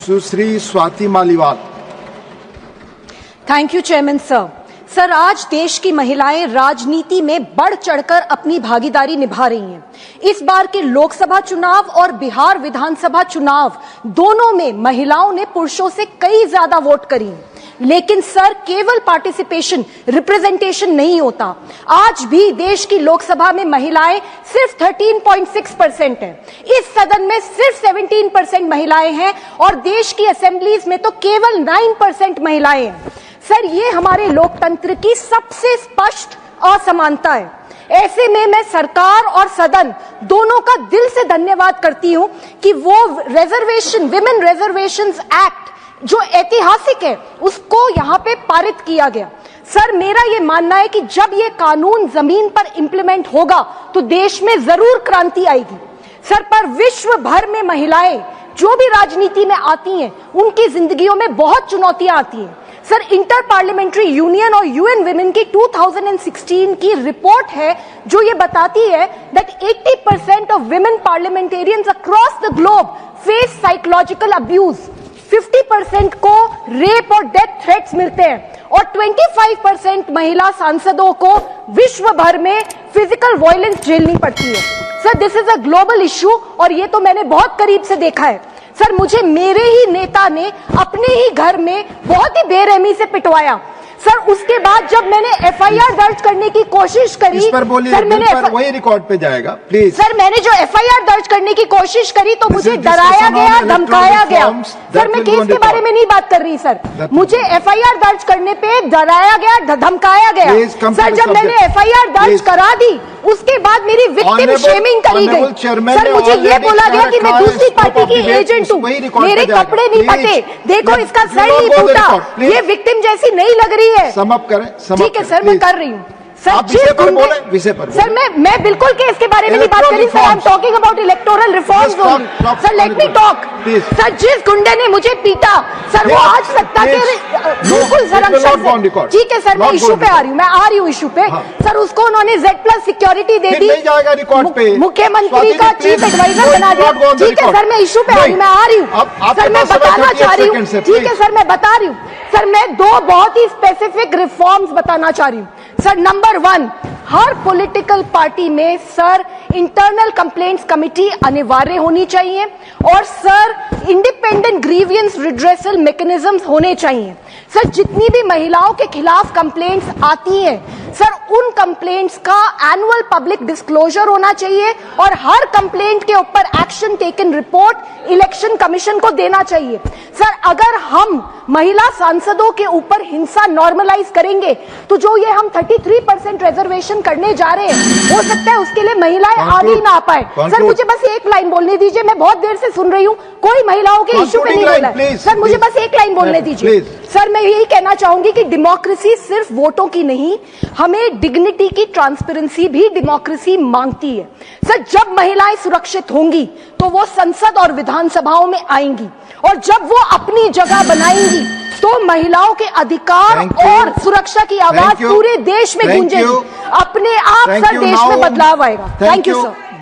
Sushri Swati Maliwal. Thank you chairman sir. Sir, आज देश की महिलाएं राजनीति में बढ़ चढ़कर अपनी भागीदारी निभा रही हैं। इस बार के लोकसभा चुनाव और बिहार विधानसभा चुनाव दोनों में महिलाओं ने पुरुषों से कई ज्यादा वोट करी। लेकिन सर, केवल पार्टिसिपेशन, रिप्रेजेंटेशन नहीं होता। आज भी देश की लोकसभा में महिलाएं सिर्फ 13.6% हैं। इस सदन में सिर्फ 17% महिलाएं हैं और देश की असेंबलीज में तो केवल 9% महिलाएं हैं। सर, ये हमारे लोकतंत्र की सबसे स्पष्ट असमानता है। ऐसे में मैं सरकार और सदन दोनों का दिल से धन्यवाद करती हूं कि वो विमेन रिजर्वेशंस एक्ट जो ऐतिहासिक है उसको यहां पे पारित किया गया। सर, मेरा ये मानना है कि जब ये कानून जमीन पर इंप्लीमेंट होगा तो देश में जरूर क्रांति आएगी। सर, पर विश्व भर में महिलाएं जो भी राजनीति में आती हैं उनकी जिंदगियों में बहुत चुनौतियां आती हैं। सर, इंटर पार्लियामेंट्री यूनियन और यूएन विमेन की 2016 की रिपोर्ट है जो ये बताती है that 80% of women parliamentarians across the globe face psychological abuse. 50% को रेप और डेथ थ्रेट्स मिलते हैं और 25% महिला सांसदों को विश्व भर में फिजिकल वायलेंस झेलनी पड़ती है। Sir, this is a global issue और ये तो मैंने बहुत करीब से देखा है। सर, मुझे मेरे ही नेता ने अपने ही घर में बहुत ही बेरहमी से पिटवाया। सर, उसके बाद जब मैंने एफआईआर दर्ज करने की कोशिश करी, इस पर बोलिए, सर मैंने वही रिकॉर्ड पे जाएगा प्लीज। सर, मैंने जो एफआईआर दर्ज करने की कोशिश करी तो मुझे डराया गया, धमकाया गया। सर, मैं केस के बारे में नहीं बात कर रही सर, मुझे एफआईआर दर्ज करने पे डराया गया, धमकाया गया। सर, जब मैंने एफआईआर दर्ज करा दी उसके बाद मेरी विक्टिम शेमिंग करी गई। सर, मुझे ये बोला गया कि मैं दूसरी पार्टी की एजेंट हूँ, मेरे कपड़े नहीं फटे, देखो इसका सर नहीं फूटा, ये विक्टिम जैसी नहीं लग रही है। समाप्त करें। ठीक है सर, मैं कर रही हूँ। सर, विषय पर सर, मैं बिल्कुल केस के बारे में नहीं बात करी sir. I am talking about electoral reforms only. Sir, let me talk. Sir, जिस गुंडे ने मुझे पीटा सर, वो आज सत्ता के बिल्कुल संरक्षण। ठीक है सर, मैं इशू पे आ रही हूँ, मैं आ रही हूँ इशू पे। सर, उसको उन्होंने Z+ सिक्योरिटी दे दी, मुख्यमंत्री का चीफ एडवाइजर बना दिया। ठीक है सर, मैं इशू पे आ रही हूँ, मैं आ रही हूँ सर, मैं बताना चाह रही हूँ। ठीक है सर, मैं बता रही हूँ सर, मैं दो बहुत ही स्पेसिफिक रिफॉर्म्स बताना चाह रही हूँ। सर, नंबर 1, हर पॉलिटिकल पार्टी में सर इंटरनल कंप्लेंट्स कमिटी अनिवार्य होनी चाहिए और sir independent grievance redressal mechanisms होने चाहिए। सर, जितनी भी महिलाओं के खिलाफ कंप्लेंट्स आती हैं सर, उन कंप्लेंट्स का एनुअल पब्लिक डिस्क्लोजर होना चाहिए और हर कंप्लेंट के ऊपर action taken report election commission को देना चाहिए। सर, अगर हम महिला सांसदों के ऊपर हिंसा नॉर्मलाइज करेंगे तो जो ये हम 33% रिजर्वेशन करने जा रहे हैं हो सकता है उसके लिए महिलाएं आगे ना आ पाए। सर, मुझे बस एक लाइन बोलने दीजिए, मैं बहुत देर से सुन रही हूँ, कोई महिलाओं के इश्यू पे नहीं बोला है। सर, मुझे बस एक लाइन बोलने दीजिए। सर, मैं यही कहना चाहूंगी कि डेमोक्रेसी सिर्फ वोटों की नहीं, हमें डिग्निटी की ट्रांसपेरेंसी भी डेमोक्रेसी मांगती है। सर, जब महिलाएं सुरक्षित होंगी तो वो संसद और विधानसभाओं में आएंगी और जब वो अपनी जगह बनाएंगी तो महिलाओं के अधिकार और सुरक्षा की आवाज पूरे देश में गूंजेगी। अपने आप सर देश में बदलाव आएगा। Thank you sir.